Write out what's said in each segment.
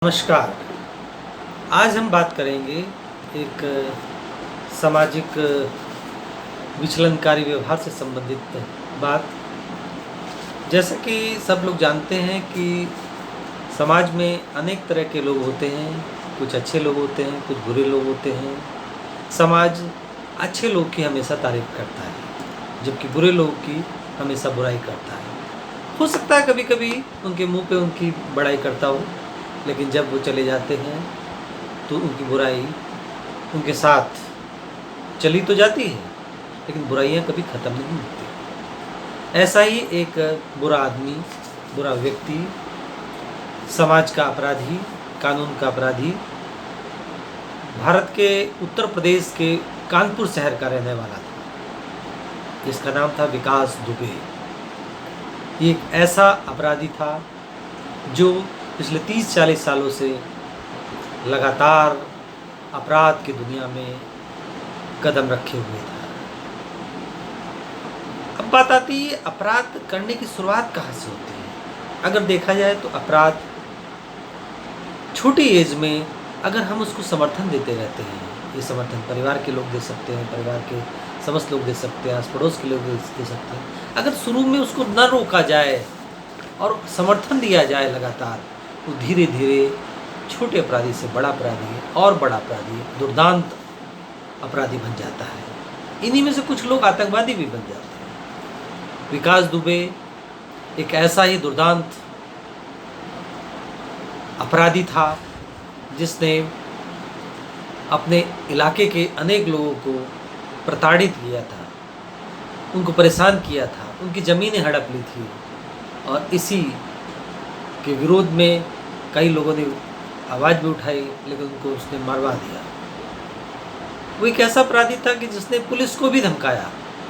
नमस्कार। आज हम बात करेंगे एक सामाजिक विचलनकारी व्यवहार से संबंधित बात। जैसा कि सब लोग जानते हैं कि समाज में अनेक तरह के लोग होते हैं। कुछ अच्छे लोग होते हैं, कुछ बुरे लोग होते हैं। समाज अच्छे लोग की हमेशा तारीफ करता है, जबकि बुरे लोगों की हमेशा बुराई करता है। हो सकता है कभी कभी उनके मुंह पे उनकी बड़ाई करता हो, लेकिन जब वो चले जाते हैं तो उनकी बुराई उनके साथ चली तो जाती है, लेकिन बुराइयां कभी ख़त्म नहीं होती। ऐसा ही एक बुरा आदमी, बुरा व्यक्ति, समाज का अपराधी, कानून का अपराधी, भारत के उत्तर प्रदेश के कानपुर शहर का रहने वाला था, जिसका नाम था विकास दुबे। ये एक ऐसा अपराधी था जो पिछले 30-40 सालों से लगातार अपराध की दुनिया में कदम रखे हुए था। अब बात आती है अपराध करने की शुरुआत कहाँ से होती है। अगर देखा जाए तो अपराध छोटी एज में अगर हम उसको समर्थन देते रहते हैं, ये समर्थन परिवार के लोग दे सकते हैं, परिवार के समस्त लोग दे सकते हैं, आस पड़ोस के लोग दे सकते हैं। अगर शुरू में उसको न रोका जाए और समर्थन दिया जाए लगातार, तो धीरे धीरे छोटे अपराधी से बड़ा अपराधी और बड़ा अपराधी, दुर्दांत अपराधी बन जाता है। इन्हीं में से कुछ लोग आतंकवादी भी बन जाते हैं। विकास दुबे एक ऐसा ही दुर्दांत अपराधी था जिसने अपने इलाके के अनेक लोगों को प्रताड़ित किया था, उनको परेशान किया था, उनकी ज़मीनें हड़प ली थी, और इसी के विरोध में कई लोगों ने आवाज़ भी उठाई, लेकिन उनको उसने मरवा दिया। वो एक ऐसा अपराधी था कि जिसने पुलिस को भी धमकाया,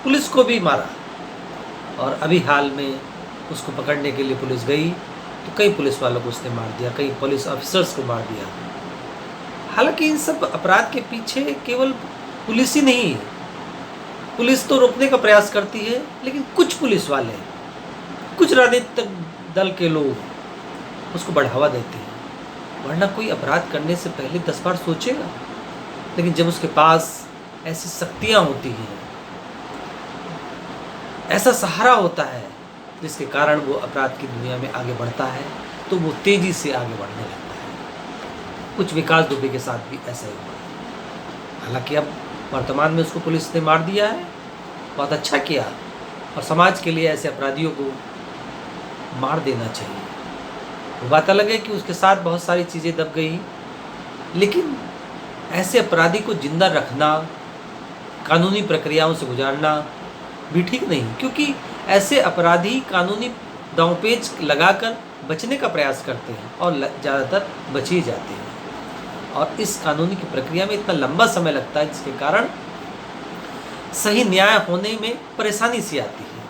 पुलिस को भी मारा, और अभी हाल में उसको पकड़ने के लिए पुलिस गई तो कई पुलिस वालों को उसने मार दिया, कई पुलिस ऑफिसर्स को मार दिया। हालांकि इन सब अपराध के पीछे केवल पुलिस ही नहीं है। पुलिस तो रोकने का प्रयास करती है, लेकिन कुछ पुलिस वाले, कुछ राजनीतिक दल के लोग उसको बढ़ावा देते हैं। वरना कोई अपराध करने से पहले 10 बार सोचेगा, लेकिन जब उसके पास ऐसी शक्तियाँ होती हैं, ऐसा सहारा होता है जिसके कारण वो अपराध की दुनिया में आगे बढ़ता है, तो वो तेज़ी से आगे बढ़ने लगता है। कुछ विकास दुबे के साथ भी ऐसा ही हुआ। हालांकि अब वर्तमान में उसको पुलिस ने मार दिया है, बहुत अच्छा किया, और समाज के लिए ऐसे अपराधियों को मार देना चाहिए। वो बात अलग है कि उसके साथ बहुत सारी चीज़ें दब गई, लेकिन ऐसे अपराधी को जिंदा रखना, कानूनी प्रक्रियाओं से गुजारना भी ठीक नहीं, क्योंकि ऐसे अपराधी कानूनी दांवपेच लगाकर बचने का प्रयास करते हैं और ज़्यादातर बच ही जाते हैं, और इस कानूनी की प्रक्रिया में इतना लंबा समय लगता है जिसके कारण सही न्याय होने में परेशानी सी आती है।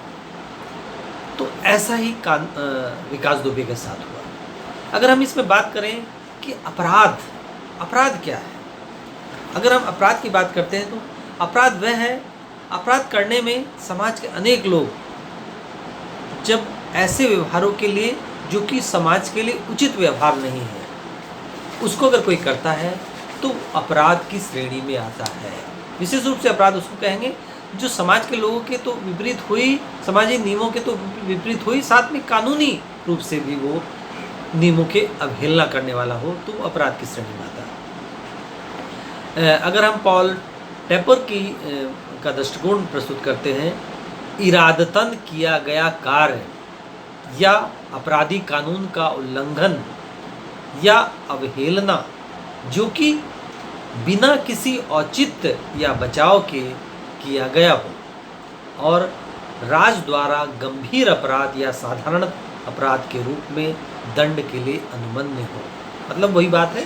तो ऐसा ही विकास दुबे के साथ हुआ। अगर हम इसमें बात करें कि अपराध क्या है, अगर हम अपराध की बात करते हैं तो अपराध वह है, अपराध करने में समाज के अनेक लोग जब ऐसे व्यवहारों के लिए जो कि समाज के लिए उचित व्यवहार नहीं है, उसको अगर कोई करता है तो अपराध की श्रेणी में आता है। विशेष रूप से अपराध उसको कहेंगे जो समाज के लोगों के तो विपरीत हुई, समाजी नियमों के तो विपरीत हुई, साथ में कानूनी रूप से भी वो नियमों के अवहेलना करने वाला हो, तो अपराध की श्रेणी में आता है। अगर हम पॉल टेपर का दृष्टिकोण प्रस्तुत करते हैं, इरादतन किया गया कार्य या आपराधिक कानून का उल्लंघन या अवहेलना जो कि बिना किसी औचित्य या बचाव के किया गया हो और राज्य द्वारा गंभीर अपराध या साधारण अपराध के रूप में दंड के लिए अनुमन्य हो। मतलब वही बात है,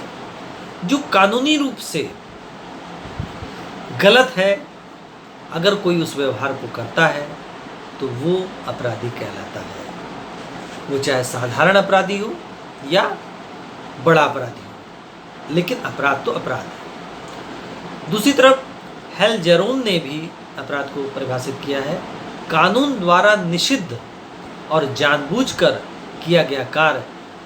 जो कानूनी रूप से गलत है, अगर कोई उस व्यवहार को करता है तो वो अपराधी कहलाता है। वो चाहे साधारण अपराधी हो या बड़ा अपराधी हो, लेकिन अपराध तो अपराध है। दूसरी तरफ हेल जेरोन ने भी अपराध को परिभाषित किया है, कानून द्वारा निषिद्ध और जानबूझकर किया गया कार्य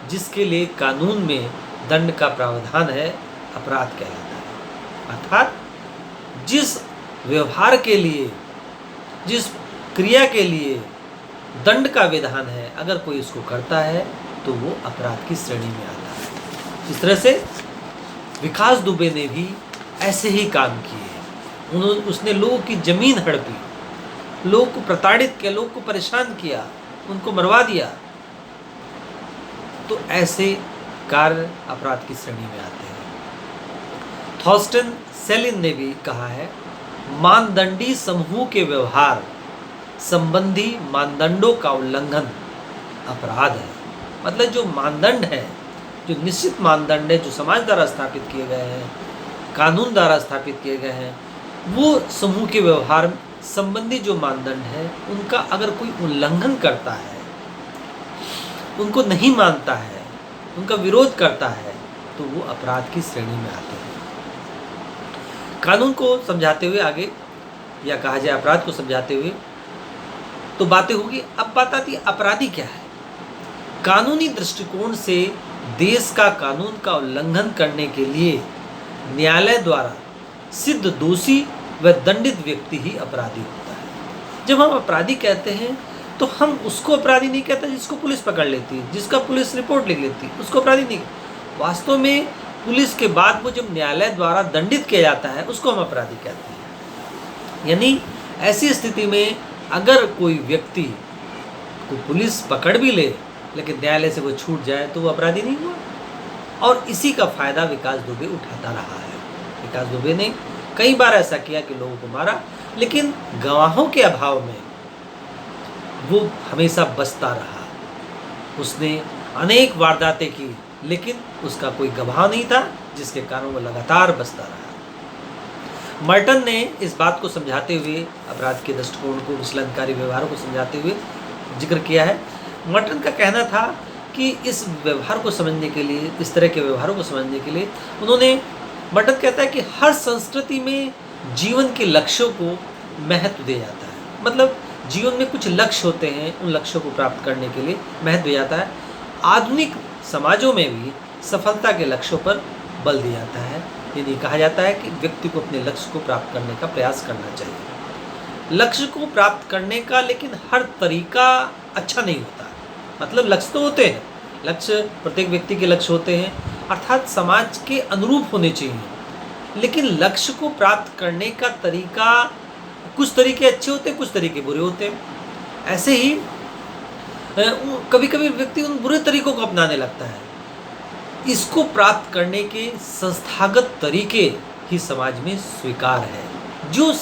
जिसके लिए कानून में दंड का प्रावधान है अपराध कहलाता है। अर्थात जिस व्यवहार के लिए, जिस क्रिया के लिए दंड का विधान है, अगर कोई इसको करता है तो वो अपराध की श्रेणी में आता है। इस तरह से विकास दुबे ने भी ऐसे ही काम किए। उसने लोगों की जमीन हड़पी, लोगों को प्रताड़ित किया, लोगों को परेशान किया, उनको मरवा दिया। तो ऐसे कार्य अपराध की श्रेणी में आते हैं। थॉर्स्टेन सेलिन ने भी कहा है, मानदंडी समूह के व्यवहार संबंधी मानदंडों का उल्लंघन अपराध है। मतलब जो मानदंड है, जो निश्चित मानदंड है, जो समाज द्वारा स्थापित किए गए हैं, कानून द्वारा स्थापित किए गए हैं, वो समूह के व्यवहार संबंधी जो मानदंड है, उनका अगर कोई उल्लंघन करता है, उनको नहीं मानता है, उनका विरोध करता है, तो वो अपराध की श्रेणी में आते हैं। कानून को समझाते हुए आगे, या कहा जाए अपराध को समझाते हुए, तो बातें होगी। अब बात आती है अपराधी क्या है। कानूनी दृष्टिकोण से देश का कानून का उल्लंघन करने के लिए न्यायालय द्वारा सिद्ध दोषी व दंडित व्यक्ति ही अपराधी होता है। जब हम अपराधी कहते हैं तो हम उसको अपराधी नहीं कहते जिसको पुलिस पकड़ लेती है, जिसका पुलिस रिपोर्ट लिख लेती है, उसको अपराधी नहीं। वास्तव में पुलिस के बाद वो जब न्यायालय द्वारा दंडित किया जाता है, उसको हम अपराधी कहते हैं। यानी ऐसी स्थिति में अगर कोई व्यक्ति को पुलिस पकड़ भी ले, लेकिन न्यायालय से वो छूट जाए, तो वो अपराधी नहीं हुआ। और इसी का फायदा विकास दुबे उठाता रहा है। विकास दुबे ने कई बार ऐसा किया कि लोगों को मारा, लेकिन गवाहों के अभाव में वो हमेशा बचता रहा। उसने अनेक वारदातें की, लेकिन उसका कोई गवाह नहीं था, जिसके कारण वो लगातार बचता रहा। मर्टन ने इस बात को समझाते हुए, अपराध के दृष्टिकोण को, विचलनकारी व्यवहारों को समझाते हुए जिक्र किया है। मर्टन का कहना था कि इस व्यवहार को समझने के लिए, इस तरह के व्यवहारों को समझने के लिए मर्टन कहता है कि हर संस्कृति में जीवन के लक्ष्यों को महत्व दिया जाता है। मतलब जीवन में कुछ लक्ष्य होते हैं, उन लक्ष्यों को प्राप्त करने के लिए महत्व दिया जाता है। आधुनिक समाजों में भी सफलता के लक्ष्यों पर बल दिया जाता है। यानी कहा जाता है कि व्यक्ति को अपने लक्ष्य को प्राप्त करने का प्रयास करना चाहिए। लक्ष्य को प्राप्त करने का लेकिन हर तरीका अच्छा नहीं होता। मतलब लक्ष्य तो होते हैं, लक्ष्य प्रत्येक व्यक्ति के लक्ष्य होते हैं, अर्थात समाज के अनुरूप होने चाहिए। लेकिन लक्ष्य को प्राप्त करने का तरीका, कुछ तरीके अच्छे होते हैं, कुछ तरीके बुरे होते हैं। ऐसे ही कभी कभी व्यक्ति उन बुरे तरीकों को अपनाने लगता है। इसको प्राप्त करने के संस्थागत तरीके ही समाज में स्वीकार है, जो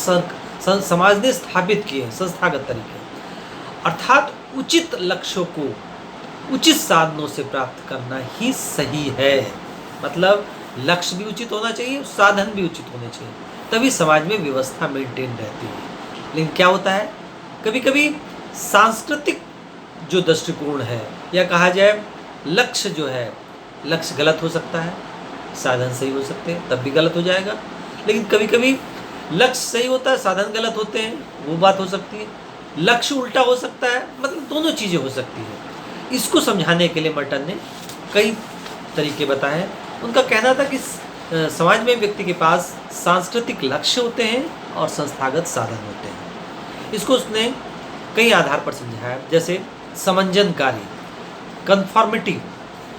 समाज ने स्थापित किए हैं, संस्थागत तरीके। अर्थात उचित लक्ष्यों को उचित साधनों से प्राप्त करना ही सही है। मतलब लक्ष्य भी उचित होना चाहिए, साधन भी उचित होने चाहिए, तभी समाज में व्यवस्था मेंटेन रहती है। लेकिन क्या होता है, कभी कभी सांस्कृतिक जो दृष्टिकोण है, या कहा जाए लक्ष्य जो है, लक्ष्य गलत हो सकता है, साधन सही हो सकते हैं, तब भी गलत हो जाएगा। लेकिन कभी कभी लक्ष्य सही होता है, साधन गलत होते हैं, वो बात हो सकती है। लक्ष्य उल्टा हो सकता है, मतलब दोनों चीज़ें हो सकती हैं। इसको समझाने के लिए मर्टन ने कई तरीके बताए हैं। उनका कहना था कि समाज में व्यक्ति के पास सांस्कृतिक लक्ष्य होते हैं और संस्थागत साधन होते हैं। इसको उसने कई आधार पर समझाया, जैसे समंजनकारी,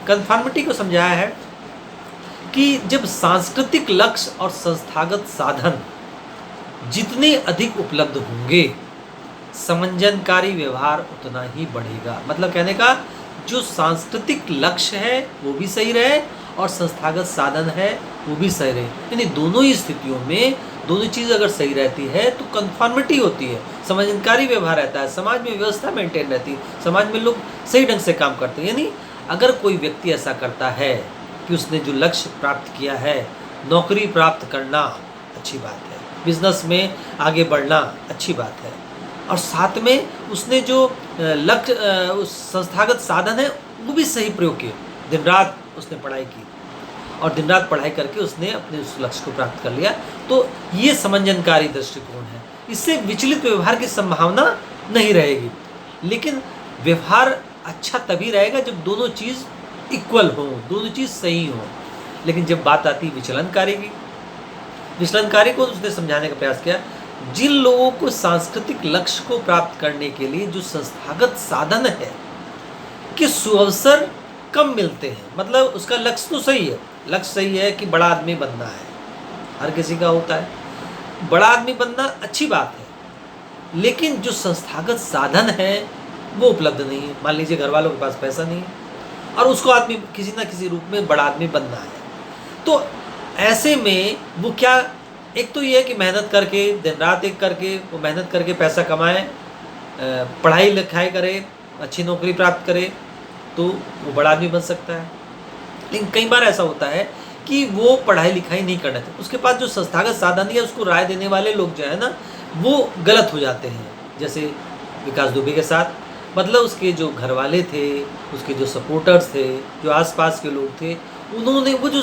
कन्फॉर्मिटी को समझाया है कि जब सांस्कृतिक लक्ष्य और संस्थागत साधन जितने अधिक उपलब्ध होंगे, समंजनकारी व्यवहार उतना ही बढ़ेगा। मतलब कहने का, जो सांस्कृतिक लक्ष्य है वो भी सही रहे और संस्थागत साधन है वो भी सही रहे। यानी दोनों ही स्थितियों में दोनों चीज़ अगर सही रहती है तो कन्फॉर्मिटी होती है, समंजनकारी व्यवहार रहता है, समाज में व्यवस्था मेंटेन रहती है, समाज में लोग सही ढंग से काम करते हैं। यानी अगर कोई व्यक्ति ऐसा करता है कि उसने जो लक्ष्य प्राप्त किया है, नौकरी प्राप्त करना अच्छी बात है, बिजनेस में आगे बढ़ना अच्छी बात है, और साथ में उसने जो लक्ष्य, उस संस्थागत साधन है वो भी सही प्रयोग किए। दिन रात उसने पढ़ाई की और दिन रात पढ़ाई करके उसने अपने उस लक्ष्य को प्राप्त कर लिया, तो ये समंजनकारी दृष्टिकोण है। इससे विचलित व्यवहार की संभावना नहीं रहेगी। लेकिन व्यवहार अच्छा तभी रहेगा जब दोनों चीज़ इक्वल हो, दोनों चीज़ सही हो। लेकिन जब बात आती है विचलनकारी की, विचलनकारी को उसने समझाने का प्रयास किया, जिन लोगों को सांस्कृतिक लक्ष्य को प्राप्त करने के लिए जो संस्थागत साधन है कि सुअवसर कम मिलते हैं, मतलब उसका लक्ष्य तो सही है, लक्ष्य सही है कि बड़ा आदमी बनना है, हर किसी का होता है, बड़ा आदमी बनना अच्छी बात है, लेकिन जो संस्थागत साधन है वो उपलब्ध नहीं है। मान लीजिए घर वालों के पास पैसा नहीं है और उसको आदमी किसी ना किसी रूप में बड़ा आदमी बनना है, तो ऐसे में वो क्या, एक तो ये है कि मेहनत करके दिन रात एक करके वो मेहनत करके पैसा कमाए, पढ़ाई लिखाई करे, अच्छी नौकरी प्राप्त करे तो वो बड़ा आदमी बन सकता है। लेकिन कई बार ऐसा होता है कि वो पढ़ाई लिखाई नहीं करना चाहिए, उसके पास जो संस्थागत साधन है उसको राय देने वाले लोग जो है ना वो गलत हो जाते हैं। जैसे विकास दुबे के साथ, मतलब उसके जो घर वाले थे, उसके जो सपोर्टर्स थे, जो आसपास के लोग थे, उन्होंने वो जो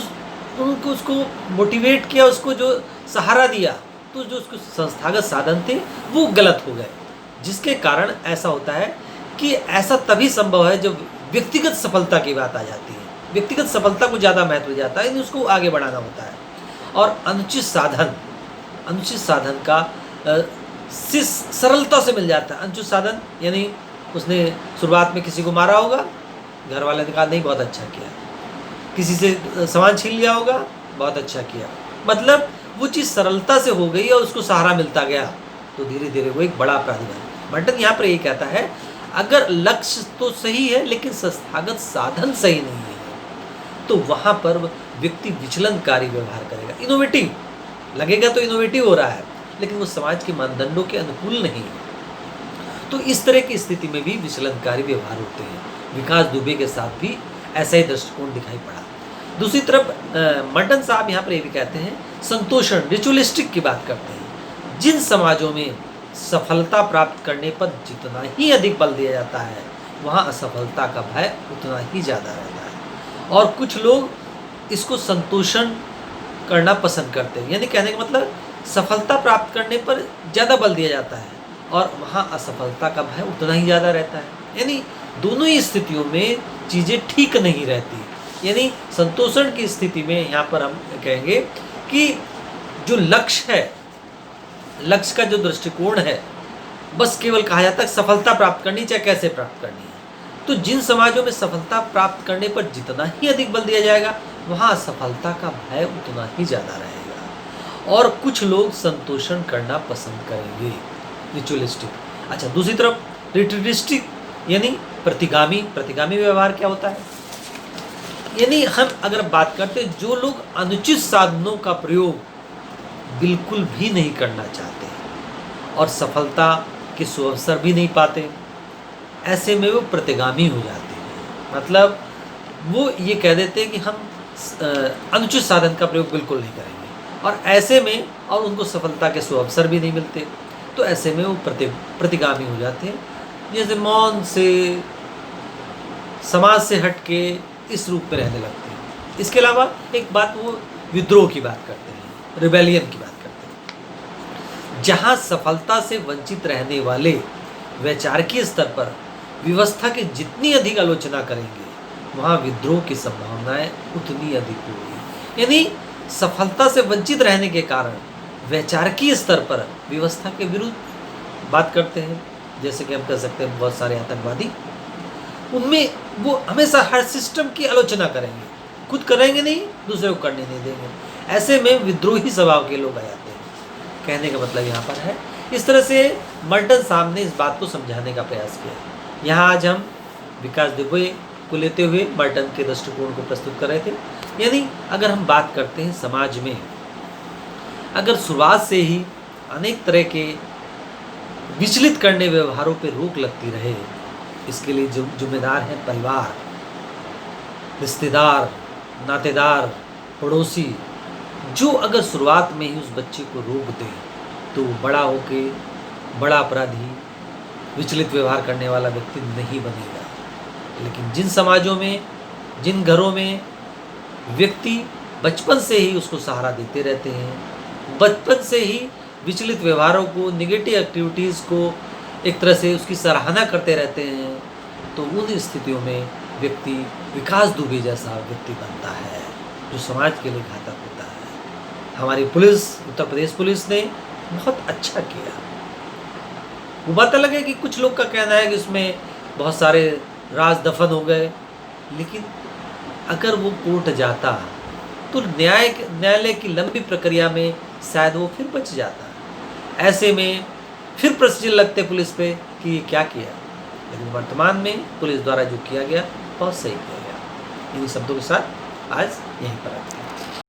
उनको उसको मोटिवेट किया, उसको जो सहारा दिया, तो जो उसके संस्थागत साधन थे वो गलत हो गए, जिसके कारण ऐसा होता है कि ऐसा तभी संभव है जब व्यक्तिगत सफलता की बात आ जाती है, व्यक्तिगत सफलता को ज़्यादा महत्व जाता है, यानी उसको आगे बढ़ाना होता है। और अनुचित साधन का सरलता से मिल जाता है। अनुचित साधन यानी उसने शुरुआत में किसी को मारा होगा, घर वाले ने कहा नहीं बहुत अच्छा किया, किसी से सामान छीन लिया होगा, बहुत अच्छा किया, मतलब वो चीज़ सरलता से हो गई और उसको सहारा मिलता गया, तो धीरे धीरे वो एक बड़ा अपराधी बना। मर्टन यहाँ पर ये कहता है अगर लक्ष्य तो सही है लेकिन संस्थागत साधन सही नहीं है तो वहाँ पर व्यक्ति विचलनकारी व्यवहार करेगा, इनोवेटिव लगेगा तो इनोवेटिव हो रहा है, लेकिन वो समाज के मानदंडों के अनुकूल नहीं है। तो इस तरह की स्थिति में भी विचलनकारी व्यवहार होते हैं। विकास दुबे के साथ भी ऐसा ही दृष्टिकोण दिखाई पड़ा। दूसरी तरफ मर्टन साहब यहाँ पर ये भी कहते हैं संतोषण, रिचुअलिस्टिक की बात करते हैं। जिन समाजों में सफलता प्राप्त करने पर जितना ही अधिक बल दिया जाता है वहाँ असफलता का भय उतना ही ज़्यादा रहता है, और कुछ लोग इसको संतोषण करना पसंद करते हैं, यानी कहने का मतलब सफलता प्राप्त करने पर ज़्यादा बल दिया जाता है और वहाँ असफलता का भय उतना ही ज़्यादा रहता है। यानी दोनों ही स्थितियों में चीज़ें ठीक नहीं रहती। यानी संतोषण की स्थिति में यहाँ पर हम कहेंगे कि जो लक्ष्य है, लक्ष्य का जो दृष्टिकोण है, बस केवल कहा जाता है सफलता प्राप्त करनी, चाहे कैसे प्राप्त करनी है। तो जिन समाजों में सफलता प्राप्त करने पर जितना ही अधिक बल दिया जाएगा वहाँ असफलता का भय उतना ही ज़्यादा रहेगा, और कुछ लोग संतोषण करना पसंद करेंगे, रिचुअलिस्टिक। अच्छा, दूसरी तरफ रिट्रीटिस्टिक यानी प्रतिगामी व्यवहार क्या होता है, यानी हम अगर बात करते हैं जो लोग अनुचित साधनों का प्रयोग बिल्कुल भी नहीं करना चाहते और सफलता के सुअवसर भी नहीं पाते, ऐसे में वो प्रतिगामी हो जाते हैं। मतलब वो ये कह देते हैं कि हम अनुचित साधन का प्रयोग बिल्कुल नहीं करेंगे, और ऐसे में और उनको सफलता के सुअवसर भी नहीं मिलते, तो ऐसे में वो प्रतिगामी हो जाते हैं, जैसे मौन से, समाज से हट के इस रूप में रहने लगते हैं। इसके अलावा एक बात वो विद्रोह की बात करते हैं, रिबेलियन की बात करते हैं, जहाँ सफलता से वंचित रहने वाले वैचारिक स्तर पर व्यवस्था की जितनी अधिक आलोचना करेंगे वहाँ विद्रोह की संभावनाएं उतनी अधिक होगी। यानी सफलता से वंचित रहने के कारण वैचारिक स्तर पर व्यवस्था के विरुद्ध बात करते हैं, जैसे कि हम कह सकते हैं बहुत सारे आतंकवादी, उनमें वो हमेशा हर सिस्टम की आलोचना करेंगे, खुद करेंगे नहीं, दूसरे को करने नहीं देंगे। ऐसे में विद्रोही स्वभाव के लोग आ जाते हैं, कहने का मतलब यहाँ पर है। इस तरह से मर्टन साहब ने इस बात को समझाने का प्रयास किया। यहाँ आज हम विकास दुबे को लेते हुए मर्टन के दृष्टिकोण को प्रस्तुत कर रहे थे। यानी अगर हम बात करते हैं समाज में अगर शुरुआत से ही अनेक तरह के विचलित करने व्यवहारों पर रोक लगती रहे, इसके लिए जो जिम्मेदार हैं परिवार, रिश्तेदार, नातेदार, पड़ोसी, जो अगर शुरुआत में ही उस बच्चे को रोक दें तो बड़ा होके बड़ा अपराधी, विचलित व्यवहार करने वाला व्यक्ति नहीं बनेगा। लेकिन जिन समाजों में, जिन घरों में व्यक्ति बचपन से ही उसको सहारा देते रहते हैं, बचपन से ही विचलित व्यवहारों को, निगेटिव एक्टिविटीज़ को एक तरह से उसकी सराहना करते रहते हैं, तो उन स्थितियों में व्यक्ति विकास दुबे जैसा व्यक्ति बनता है। जो समाज के लिए घातक होता है। हमारी पुलिस, उत्तर प्रदेश पुलिस ने बहुत अच्छा किया। वो बात अलग है कि कुछ लोग का कहना है कि उसमें बहुत सारे राज दफन हो गए, लेकिन अगर वो कोर्ट जाता तो न्यायालय की लंबी प्रक्रिया में शायद वो फिर बच जाता। ऐसे में फिर प्रश्न लगते पुलिस पे कि ये क्या किया, लेकिन वर्तमान में पुलिस द्वारा जो किया गया बहुत सही किया गया। इन्हीं शब्दों के साथ आज यहीं पर आते हैं।